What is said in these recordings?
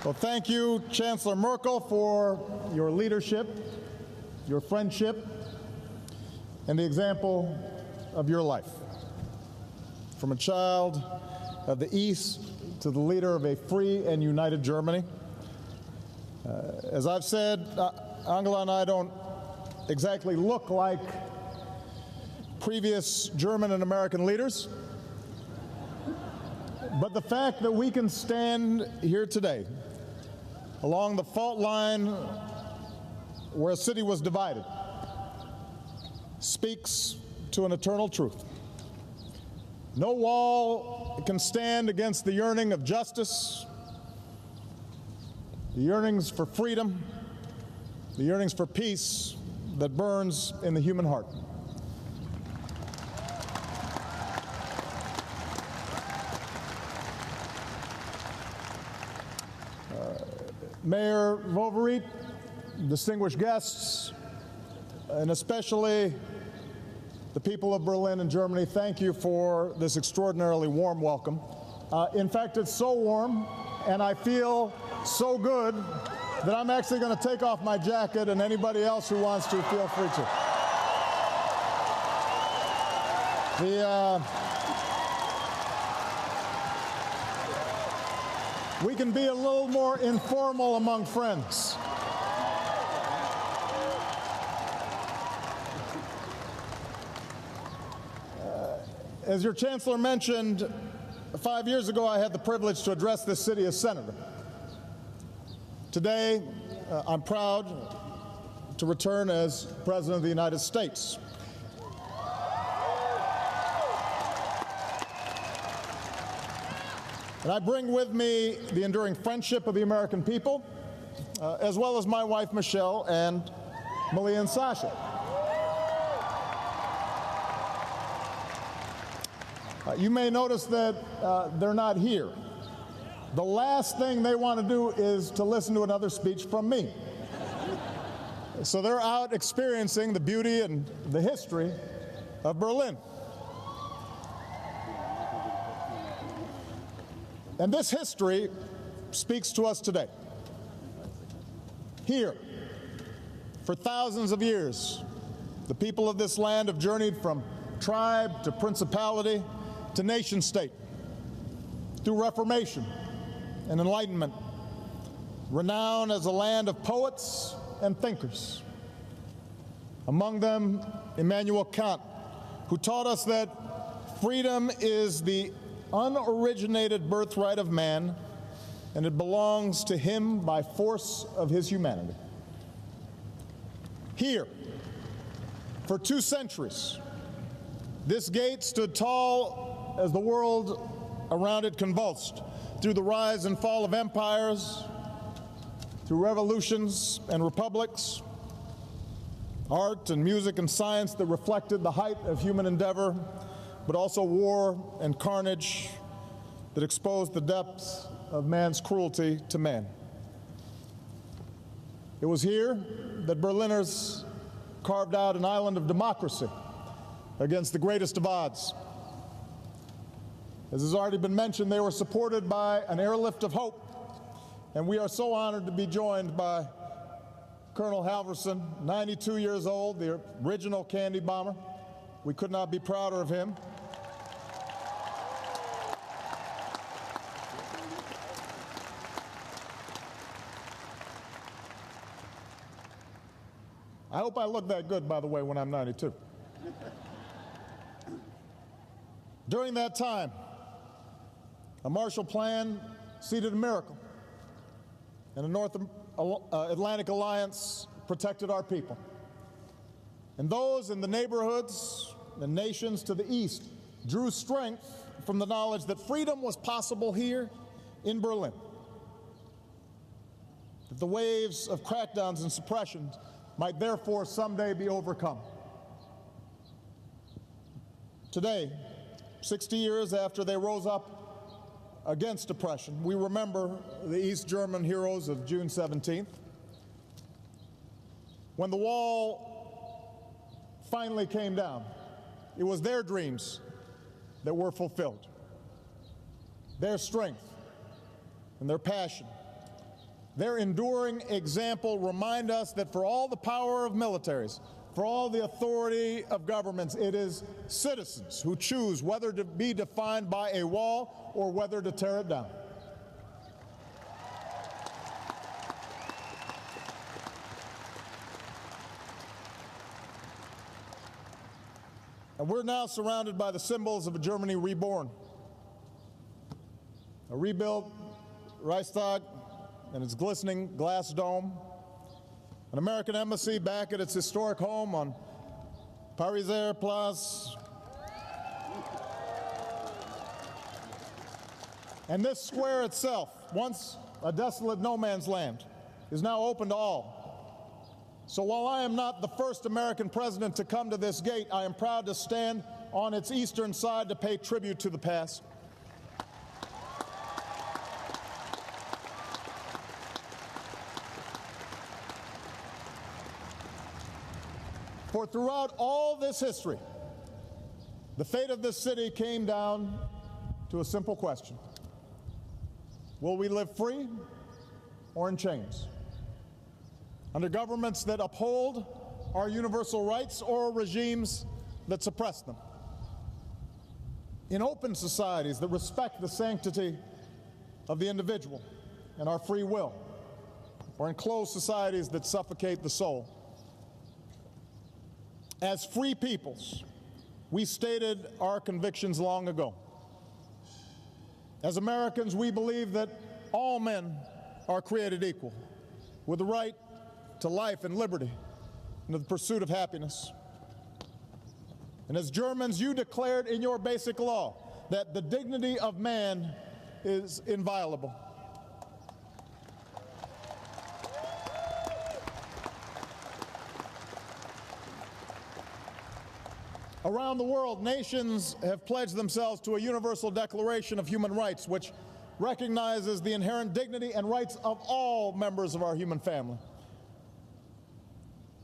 Well, thank you, Chancellor Merkel, for your leadership, your friendship, and the example of your life. From a child of the East to the leader of a free and united Germany. As I've said, Angela and I don't exactly look like previous German and American leaders, but the fact that we can stand here today along the fault line where a city was divided speaks to an eternal truth. No wall can stand against the yearning of justice, the yearnings for freedom, the yearnings for peace that burns in the human heart. Mayor Wowereit, distinguished guests, and especially the people of Berlin and Germany, thank you for this extraordinarily warm welcome. In fact, it's so warm, and I feel so good that I'm actually going to take off my jacket, and anybody else who wants to, feel free to. We can be a little more informal among friends. As your Chancellor mentioned, 5 years ago I had the privilege to address this city as senator. Today, I'm proud to return as President of the United States. And I bring with me the enduring friendship of the American people, as well as my wife, Michelle, and Malia and Sasha. You may notice that they're not here. The last thing they want to do is to listen to another speech from me. So they're out experiencing the beauty and the history of Berlin. And this history speaks to us today. Here, for thousands of years, the people of this land have journeyed from tribe to principality to nation state through Reformation and Enlightenment, renowned as a land of poets and thinkers. Among them, Immanuel Kant, who taught us that freedom is the unoriginated birthright of man, and it belongs to him by force of his humanity. Here, for 2 centuries, this gate stood tall as the world around it convulsed through the rise and fall of empires, through revolutions and republics, art and music and science that reflected the height of human endeavor, but also war and carnage that exposed the depths of man's cruelty to man. It was here that Berliners carved out an island of democracy against the greatest of odds. As has already been mentioned, they were supported by an airlift of hope, and we are so honored to be joined by Colonel Halvorsen, 92 years old, the original candy bomber. We could not be prouder of him. I hope I look that good, by the way, when I'm 92. During that time, a Marshall Plan seeded a miracle, and a North Atlantic Alliance protected our people. And those in the neighborhoods and nations to the east drew strength from the knowledge that freedom was possible here in Berlin, that the waves of crackdowns and suppressions might therefore someday be overcome. Today, 60 years after they rose up against oppression, we remember the East German heroes of June 17th. When the wall finally came down, it was their dreams that were fulfilled. Their strength and their passion their enduring example remind us that for all the power of militaries, for all the authority of governments, it is citizens who choose whether to be defined by a wall or whether to tear it down. And we're now surrounded by the symbols of a Germany reborn. A rebuilt Reichstag and its glistening glass dome, an American embassy back at its historic home on Pariser Place, and this square itself, once a desolate no man's land, is now open to all. So while I am not the first American president to come to this gate, I am proud to stand on its eastern side to pay tribute to the past. For throughout all this history, the fate of this city came down to a simple question: will we live free or in chains? Under governments that uphold our universal rights or regimes that suppress them? In open societies that respect the sanctity of the individual and our free will, or in closed societies that suffocate the soul? As free peoples, we stated our convictions long ago. As Americans, we believe that all men are created equal, with the right to life and liberty and to the pursuit of happiness. And as Germans, you declared in your basic law that the dignity of man is inviolable. Around the world, nations have pledged themselves to a universal declaration of human rights, which recognizes the inherent dignity and rights of all members of our human family.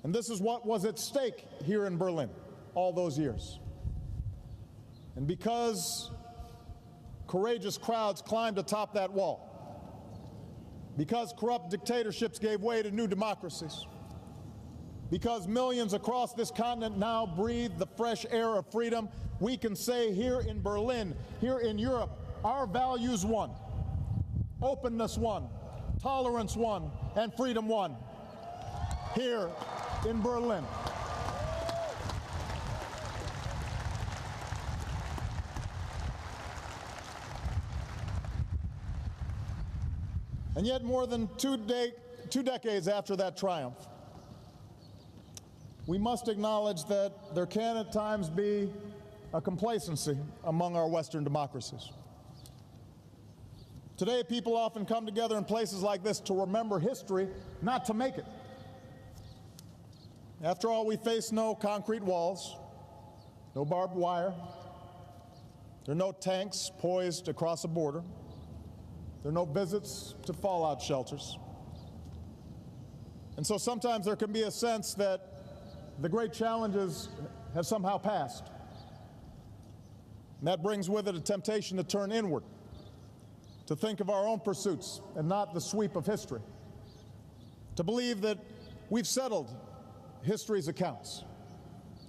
And this is what was at stake here in Berlin all those years. And because courageous crowds climbed atop that wall, because corrupt dictatorships gave way to new democracies, because millions across this continent now breathe the fresh air of freedom, we can say here in Berlin, here in Europe, our values won. Openness won, tolerance won, and freedom won. Here in Berlin. And yet, more than two decades after that triumph, we must acknowledge that there can at times be a complacency among our Western democracies. Today, people often come together in places like this to remember history, not to make it. After all, we face no concrete walls, no barbed wire. There are no tanks poised across a border. There are no visits to fallout shelters. And so sometimes there can be a sense that the great challenges have somehow passed. And that brings with it a temptation to turn inward, to think of our own pursuits and not the sweep of history, to believe that we've settled history's accounts,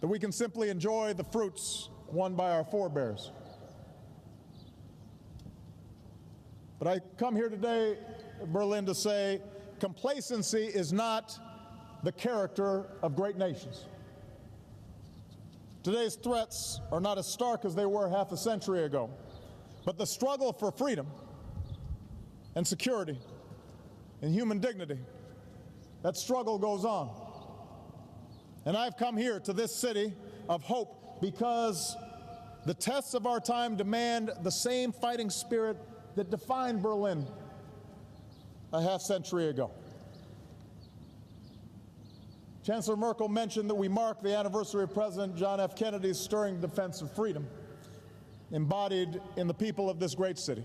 that we can simply enjoy the fruits won by our forebears. But I come here today, Berlin, to say complacency is not the character of great nations. Today's threats are not as stark as they were half a century ago, but the struggle for freedom and security and human dignity, that struggle goes on. And I've come here to this city of hope because the tests of our time demand the same fighting spirit that defined Berlin a half-century ago. Chancellor Merkel mentioned that we mark the anniversary of President John F. Kennedy's stirring defense of freedom, embodied in the people of this great city.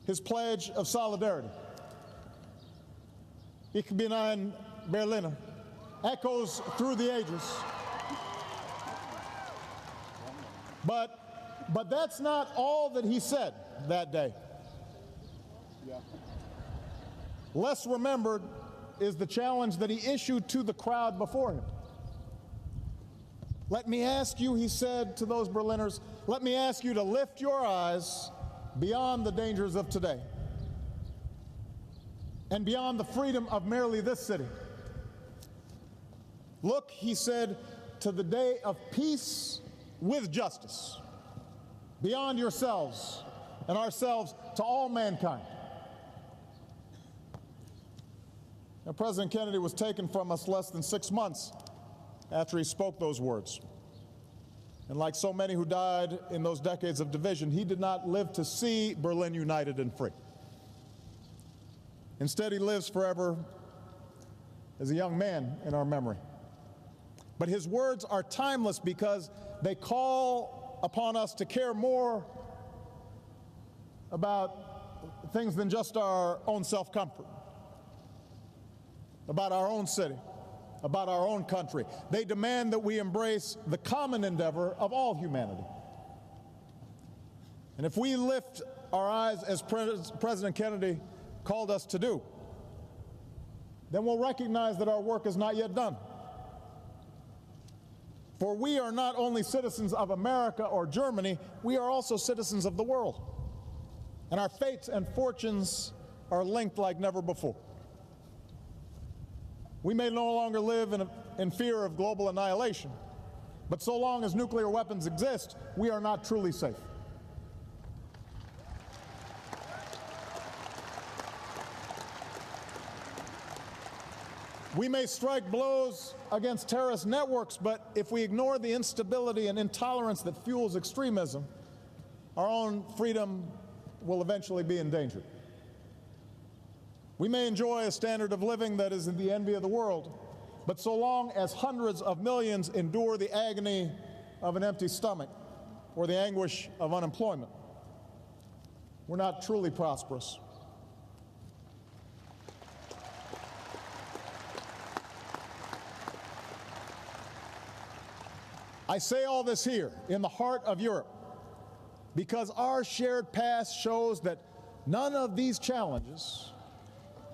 His pledge of solidarity, Ich bin ein Berliner, echoes through the ages. But that's not all that he said that day. Less remembered is the challenge that he issued to the crowd before him. Let me ask you, he said to those Berliners, let me ask you to lift your eyes beyond the dangers of today and beyond the freedom of merely this city. Look, he said, to the day of peace with justice, beyond yourselves and ourselves to all mankind. Now, President Kennedy was taken from us less than 6 months after he spoke those words. And like so many who died in those decades of division, he did not live to see Berlin united and free. Instead, he lives forever as a young man in our memory. But his words are timeless because they call upon us to care more about things than just our own self-comfort, about our own city, about our own country. They demand that we embrace the common endeavor of all humanity. And if we lift our eyes as President Kennedy called us to do, then we'll recognize that our work is not yet done. For we are not only citizens of America or Germany, we are also citizens of the world. And our fates and fortunes are linked like never before. We may no longer live in fear of global annihilation, but so long as nuclear weapons exist, we are not truly safe. We may strike blows against terrorist networks, but if we ignore the instability and intolerance that fuels extremism, our own freedom will eventually be endangered. We may enjoy a standard of living that is the envy of the world, but so long as hundreds of millions endure the agony of an empty stomach or the anguish of unemployment, we're not truly prosperous. I say all this here in the heart of Europe because our shared past shows that none of these challenges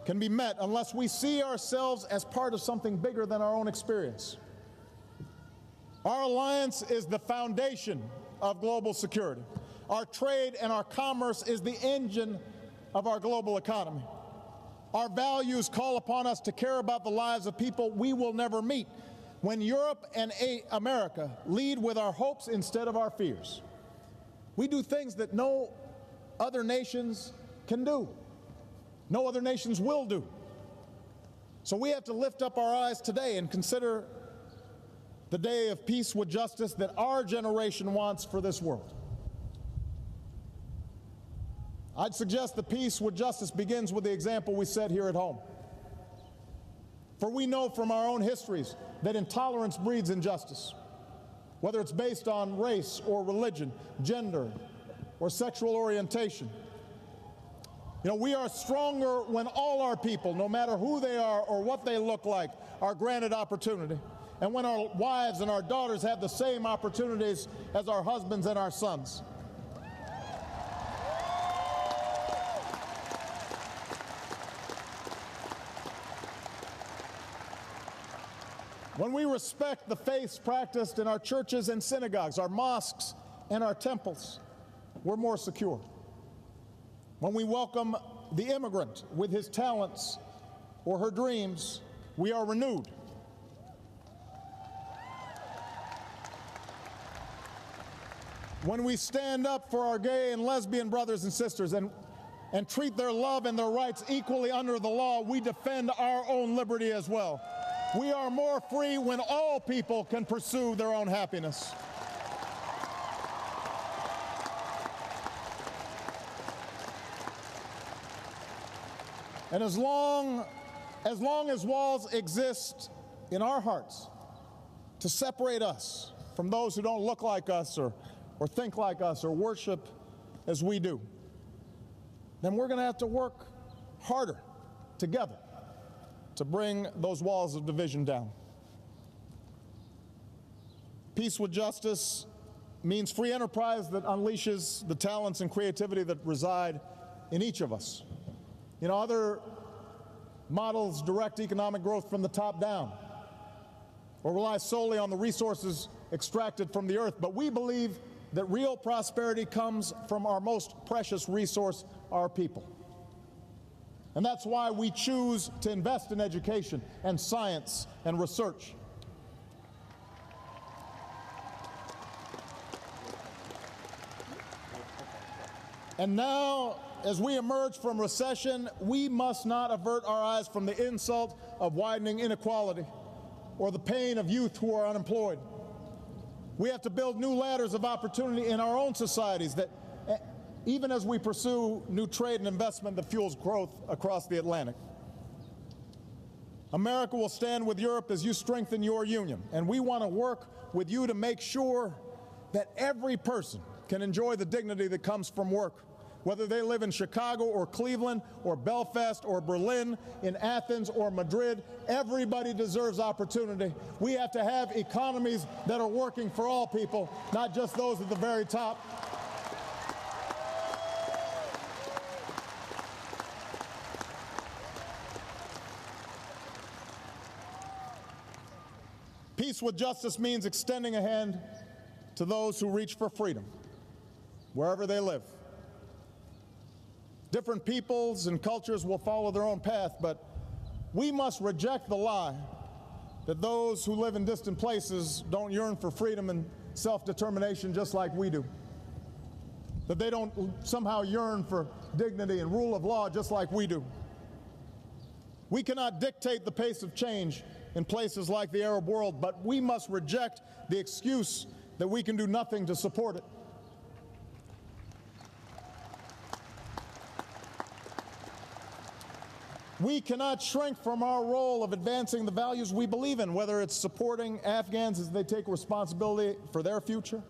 can be met unless we see ourselves as part of something bigger than our own experience. Our alliance is the foundation of global security. Our trade and our commerce is the engine of our global economy. Our values call upon us to care about the lives of people we will never meet. When Europe and America lead with our hopes instead of our fears, we do things that no other nations can do. No other nations will do. So we have to lift up our eyes today and consider the day of peace with justice that our generation wants for this world. I'd suggest that peace with justice begins with the example we set here at home. For we know from our own histories that intolerance breeds injustice, whether it's based on race or religion, gender, or sexual orientation. You know, we are stronger when all our people, no matter who they are or what they look like, are granted opportunity. And when our wives and our daughters have the same opportunities as our husbands and our sons. When we respect the faiths practiced in our churches and synagogues, our mosques and our temples, we're more secure. When we welcome the immigrant with his talents or her dreams, we are renewed. When we stand up for our gay and lesbian brothers and sisters and treat their love and their rights equally under the law, we defend our own liberty as well. We are more free when all people can pursue their own happiness. And as long as walls exist in our hearts to separate us from those who don't look like us or think like us or worship as we do, then we're going to have to work harder together to bring those walls of division down. Peace with justice means free enterprise that unleashes the talents and creativity that reside in each of us. You know, other models direct economic growth from the top down or relies solely on the resources extracted from the earth. But we believe that real prosperity comes from our most precious resource, our people. And that's why we choose to invest in education and science and research. And now, as we emerge from recession, we must not avert our eyes from the insult of widening inequality or the pain of youth who are unemployed. We have to build new ladders of opportunity in our own societies, that even as we pursue new trade and investment that fuels growth across the Atlantic. America will stand with Europe as you strengthen your union, and we want to work with you to make sure that every person can enjoy the dignity that comes from work, whether they live in Chicago or Cleveland or Belfast or Berlin, in Athens or Madrid. Everybody deserves opportunity. We have to have economies that are working for all people, not just those at the very top. Peace with justice means extending a hand to those who reach for freedom, wherever they live. Different peoples and cultures will follow their own path, but we must reject the lie that those who live in distant places don't yearn for freedom and self-determination just like we do, that they don't somehow yearn for dignity and rule of law just like we do. We cannot dictate the pace of change in places like the Arab world, but we must reject the excuse that we can do nothing to support it. We cannot shrink from our role of advancing the values we believe in, whether it's supporting Afghans as they take responsibility for their future,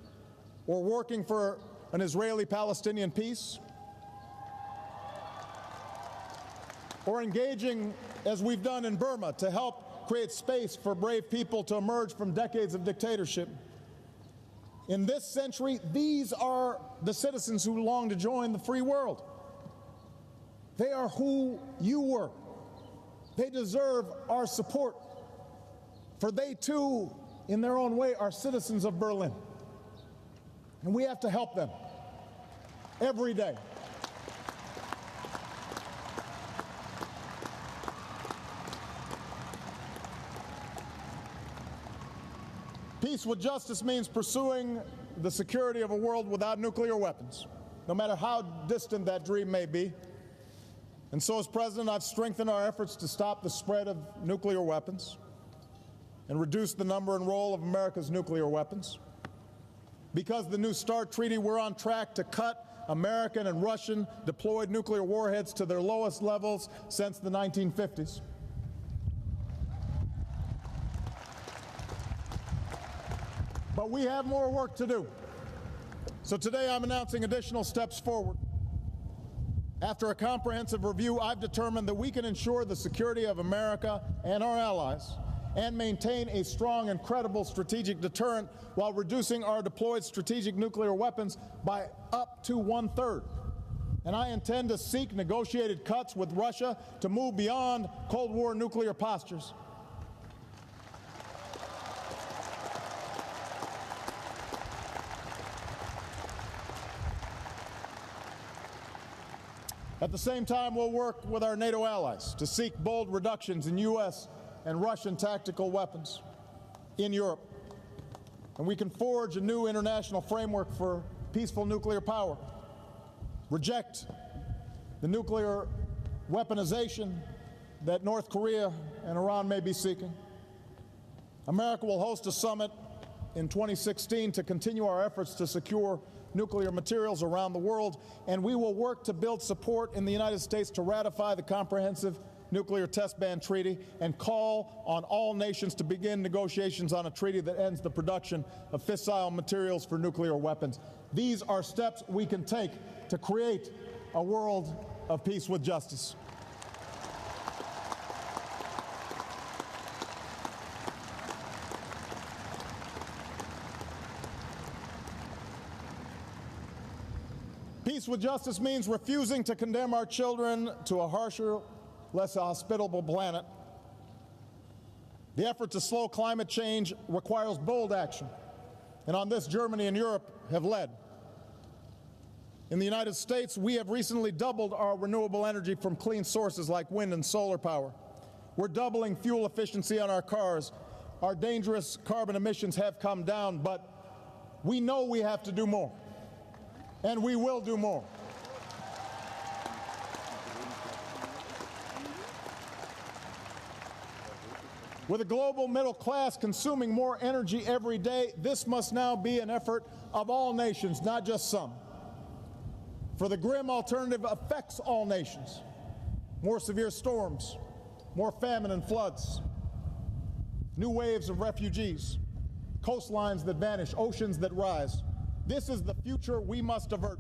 or working for an Israeli-Palestinian peace, or engaging, as we've done in Burma, to help create space for brave people to emerge from decades of dictatorship. In this century, these are the citizens who long to join the free world. They are who you were. They deserve our support, for they too, in their own way, are citizens of Berlin. And we have to help them every day. Peace with justice means pursuing the security of a world without nuclear weapons, no matter how distant that dream may be. And so, as President, I've strengthened our efforts to stop the spread of nuclear weapons and reduce the number and role of America's nuclear weapons. Because of the New START treaty, we're on track to cut American and Russian deployed nuclear warheads to their lowest levels since the 1950s. But we have more work to do. So today I'm announcing additional steps forward. After a comprehensive review, I've determined that we can ensure the security of America and our allies and maintain a strong and credible strategic deterrent while reducing our deployed strategic nuclear weapons by up to 1/3. And I intend to seek negotiated cuts with Russia to move beyond Cold War nuclear postures. At the same time, we'll work with our NATO allies to seek bold reductions in U.S. and Russian tactical weapons in Europe. And we can forge a new international framework for peaceful nuclear power, reject the nuclear weaponization that North Korea and Iran may be seeking. America will host a summit in 2016 to continue our efforts to secure nuclear materials around the world, and we will work to build support in the United States to ratify the Comprehensive Nuclear Test Ban Treaty and call on all nations to begin negotiations on a treaty that ends the production of fissile materials for nuclear weapons. These are steps we can take to create a world of peace with justice. Peace with justice means refusing to condemn our children to a harsher less hospitable planet. The effort to slow climate change requires bold action, and on this, Germany and Europe have led. In the United States, we have recently doubled our renewable energy from clean sources like wind and solar power. We're doubling fuel efficiency on our cars. Our dangerous carbon emissions have come down, but we know we have to do more, and we will do more. With a global middle class consuming more energy every day, this must now be an effort of all nations, not just some. For the grim alternative affects all nations. More severe storms, more famine and floods, new waves of refugees, coastlines that vanish, oceans that rise. This is the future we must avert.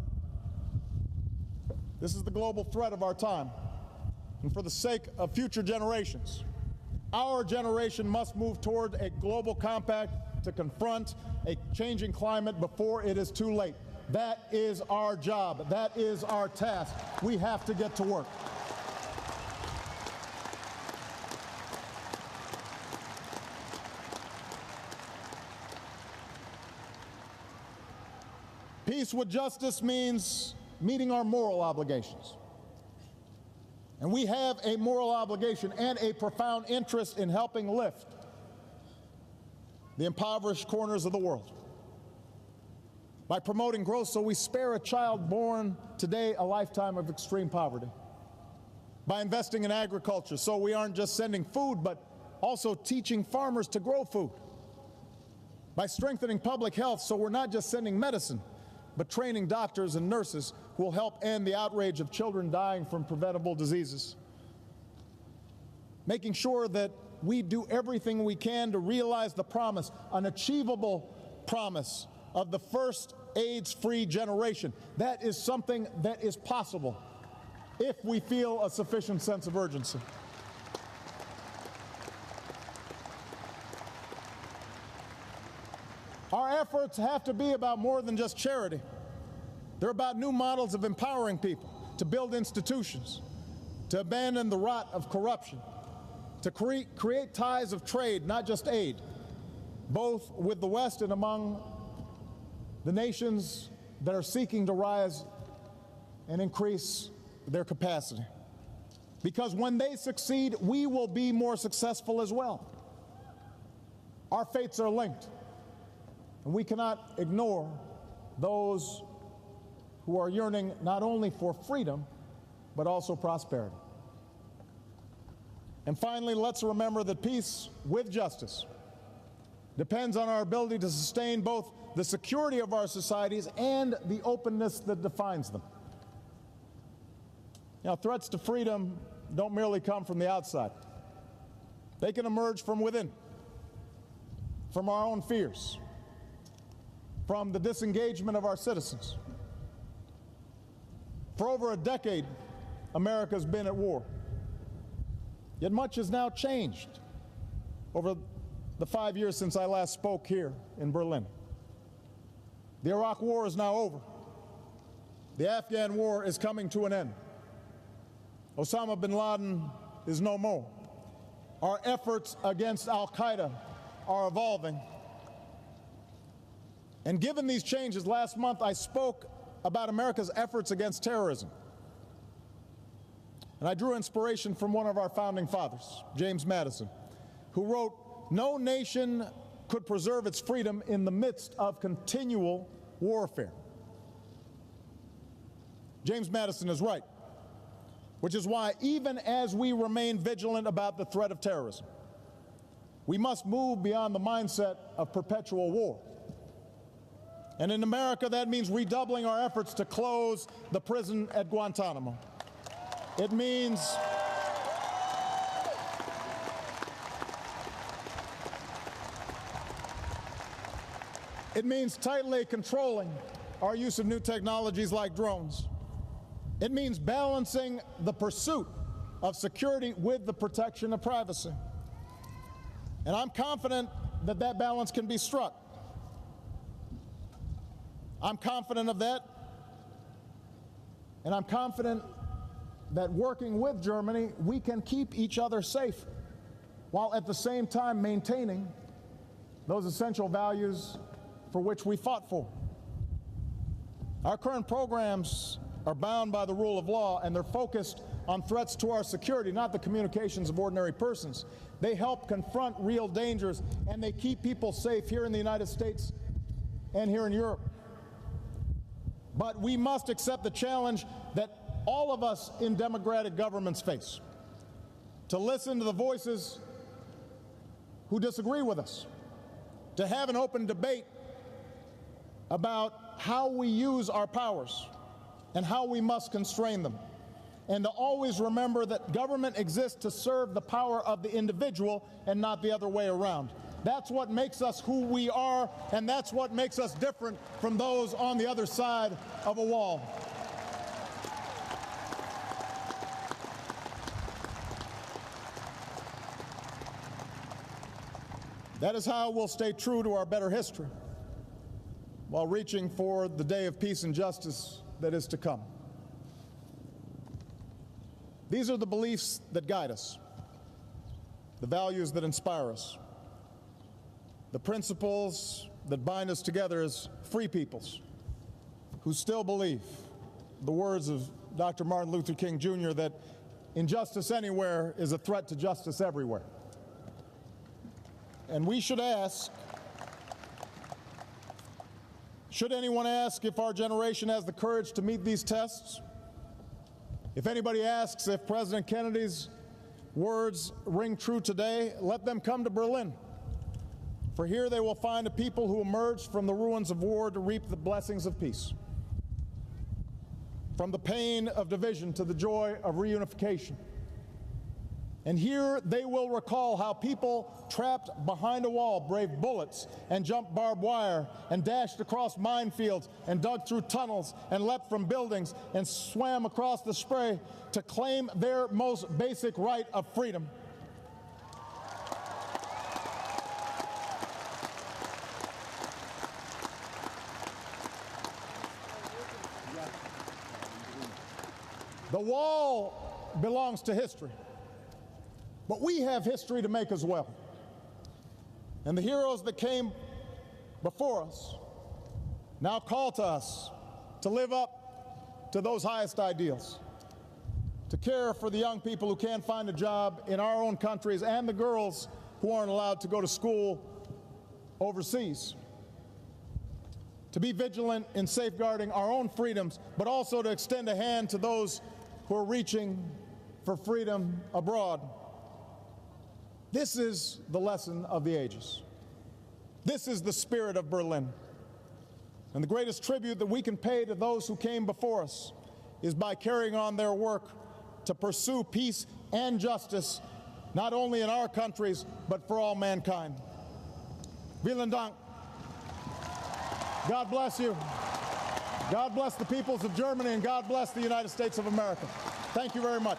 This is the global threat of our time. And for the sake of future generations, our generation must move toward a global compact to confront a changing climate before it is too late. That is our job. That is our task. We have to get to work. Peace with justice means meeting our moral obligations. And we have a moral obligation and a profound interest in helping lift the impoverished corners of the world by promoting growth so we spare a child born today a lifetime of extreme poverty, by investing in agriculture so we aren't just sending food but also teaching farmers to grow food, by strengthening public health so we're not just sending medicine but training doctors and nurses who will help end the outrage of children dying from preventable diseases. Making sure that we do everything we can to realize the promise, an achievable promise of the first AIDS-free generation. That is something that is possible if we feel a sufficient sense of urgency. Our efforts have to be about more than just charity. They're about new models of empowering people to build institutions, to abandon the rot of corruption, to create ties of trade, not just aid, both with the West and among the nations that are seeking to rise and increase their capacity. Because when they succeed, we will be more successful as well. Our fates are linked. And we cannot ignore those who are yearning not only for freedom, but also prosperity. And finally, let's remember that peace with justice depends on our ability to sustain both the security of our societies and the openness that defines them. Now, threats to freedom don't merely come from the outside. They can emerge from within, from our own fears, from the disengagement of our citizens. For over a decade, America's been at war. Yet much has now changed over the 5 years since I last spoke here in Berlin. The Iraq War is now over. The Afghan War is coming to an end. Osama bin Laden is no more. Our efforts against al-Qaeda are evolving. And given these changes, last month I spoke about America's efforts against terrorism. And I drew inspiration from one of our founding fathers, James Madison, who wrote, "No nation could preserve its freedom in the midst of continual warfare." James Madison is right, which is why even as we remain vigilant about the threat of terrorism, we must move beyond the mindset of perpetual war. And in America, that means redoubling our efforts to close the prison at Guantanamo. It means tightly controlling our use of new technologies like drones. It means balancing the pursuit of security with the protection of privacy. And I'm confident that that balance can be struck. I'm confident of that, and I'm confident that working with Germany, we can keep each other safe while at the same time maintaining those essential values for which we fought for. Our current programs are bound by the rule of law, and they're focused on threats to our security, not the communications of ordinary persons. They help confront real dangers, and they keep people safe here in the United States and here in Europe. But we must accept the challenge that all of us in democratic governments face, to listen to the voices who disagree with us, to have an open debate about how we use our powers and how we must constrain them, and to always remember that government exists to serve the power of the individual and not the other way around. That's what makes us who we are, and that's what makes us different from those on the other side of a wall. That is how we'll stay true to our better history while reaching for the day of peace and justice that is to come. These are the beliefs that guide us, the values that inspire us, the principles that bind us together as free peoples who still believe the words of Dr. Martin Luther King Jr. that injustice anywhere is a threat to justice everywhere. And we should ask, should anyone ask if our generation has the courage to meet these tests? If anybody asks if President Kennedy's words ring true today, let them come to Berlin. For here they will find a people who emerged from the ruins of war to reap the blessings of peace. From the pain of division to the joy of reunification. And here they will recall how people trapped behind a wall braved bullets and jumped barbed wire and dashed across minefields and dug through tunnels and leapt from buildings and swam across the Spree to claim their most basic right of freedom. The wall belongs to history. But we have history to make as well. And the heroes that came before us now call to us to live up to those highest ideals, to care for the young people who can't find a job in our own countries and the girls who aren't allowed to go to school overseas, to be vigilant in safeguarding our own freedoms, but also to extend a hand to those who are reaching for freedom abroad. This is the lesson of the ages. This is the spirit of Berlin. And the greatest tribute that we can pay to those who came before us is by carrying on their work to pursue peace and justice, not only in our countries, but for all mankind. Vielen Dank. God bless you. God bless the peoples of Germany, and God bless the United States of America. Thank you very much.